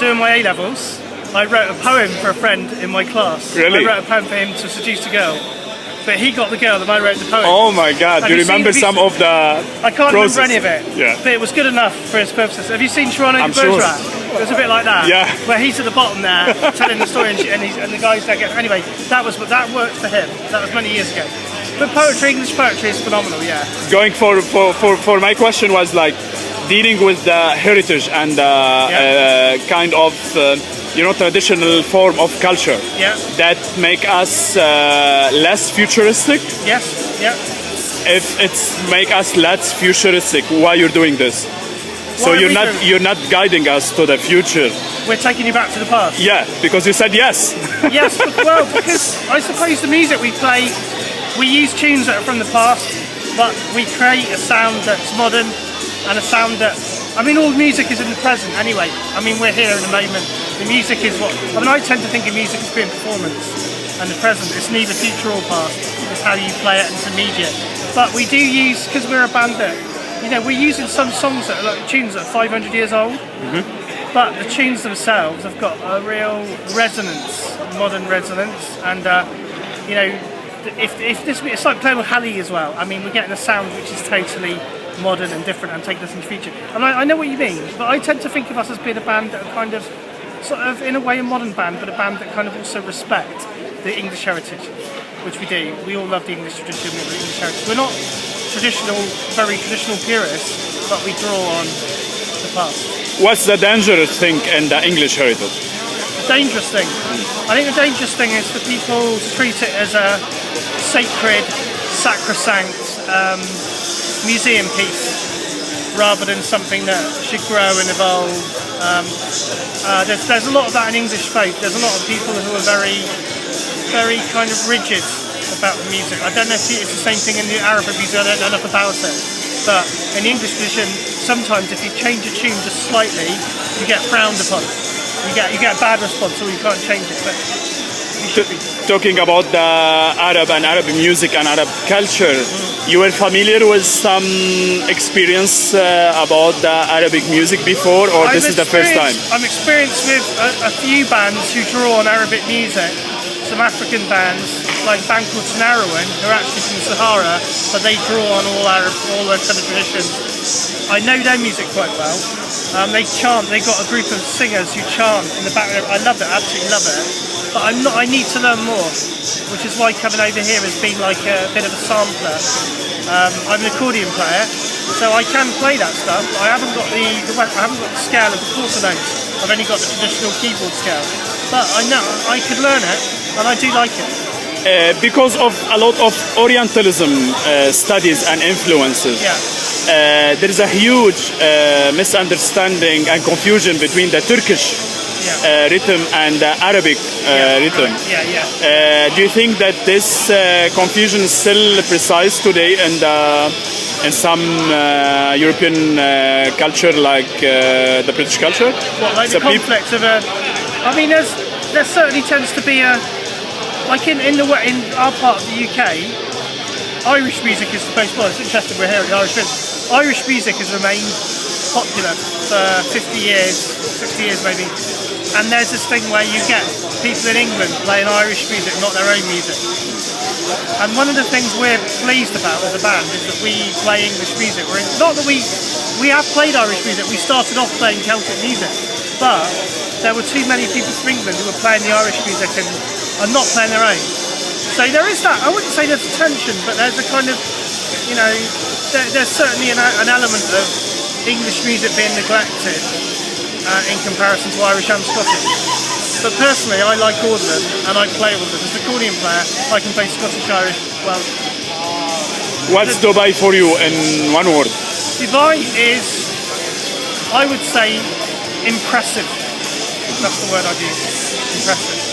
doing my A-levels, I wrote a poem for a friend in my class. Really? I wrote a poem for him to seduce a girl. But he got the girl and I wrote the poem. Oh my God, do you remember some of the I can't process? remember any of it, Yeah. but it was good enough for his purposes. Have you seen Toronto I'm the Birds sure. Rat? It was a bit like that. Yeah. Where he's at the bottom there, telling the story and the guys that get... Anyway, that worked for him. That was many years ago. But poetry, English poetry is phenomenal, yeah. Going for my question was like dealing with the heritage and kind of traditional form of culture that make us less futuristic. Yes, yeah. If it's make us less futuristic, why you're doing this? So you're not guiding us to the future. We're taking you back to the past. Yeah, because you said yes. Yes, well, because I suppose the music we play, we use tunes that are from the past, but we create a sound that's modern and a sound that, I mean, all music is in the present anyway. I mean, we're here in the moment. The music is I tend to think of music as being performance, and the present, it's neither future or past. It's how you play it and it's immediate. But we do use, because we're a band that, we're using some songs that are like tunes that are 500 years old, but the tunes themselves have got a real resonance, modern resonance, and if this, it's like playing with Halley as well. I mean, we're getting a sound which is totally modern and different and taking us into the future. And I know what you mean, but I tend to think of us as being a band that are kind of, sort of, in a way, a modern band, but a band that kind of also respect the English heritage, which we do. We all love the English tradition, the English heritage. We're not very traditional purists, but we draw on the past. What's the dangerous thing in the English heritage? The dangerous thing? I think the dangerous thing is for people to treat it as a sacred, sacrosanct museum piece, rather than something that should grow and evolve. There's a lot of that in English folk. There's a lot of people who are very, very kind of rigid about the music. I don't know if it's the same thing in the Arabic music, I don't know enough about it. But in the English tradition, sometimes if you change a tune just slightly, you get frowned upon. You get a bad response, or you can't change it. But you should be. Talking about the Arab music and Arab culture, you were familiar with some experience about the Arabic music before, or this is the first time? I'm experienced with a few bands who draw on Arabic music. Some African bands, like a band called Tanarawan, who are actually from the Sahara, but they draw on all those kind of traditions. I know their music quite well. They chant. They've got a group of singers who chant in the background. I love it, absolutely love it. But I need to learn more, which is why coming over here has been like a bit of a sampler. I'm an accordion player, so I can play that stuff. I haven't got the scale of the quarter notes. I've only got the traditional keyboard scale. But I know I could learn it, and I do like it. Because of a lot of Orientalism studies and influences, there is a huge misunderstanding and confusion between the Turkish rhythm and the Arabic rhythm. Do you think that this confusion is still precise today in some European culture, like the British culture? What, like the conflict of I mean, there certainly tends to be like in our part of the UK, Irish music is supposed. Well, it's interesting we're here at the Irish Festival. Irish music has remained popular for 50 years, 60 years maybe. And there's this thing where you get people in England playing Irish music, not their own music. And one of the things we're pleased about as a band is that we play English music. Not that we have played Irish music. We started off playing Celtic music, but there were too many people from England who were playing the Irish music and not playing their own. So there is that. I wouldn't say there's a tension, but there's a kind of, there's certainly an element of English music being neglected in comparison to Irish and Scottish. But personally, I like all of them, and I play all of them. As an accordion player, I can play Scottish, Irish, well. What's Dubai for you in one word? Dubai is, I would say, impressive. That's the word I'd use. Impressive.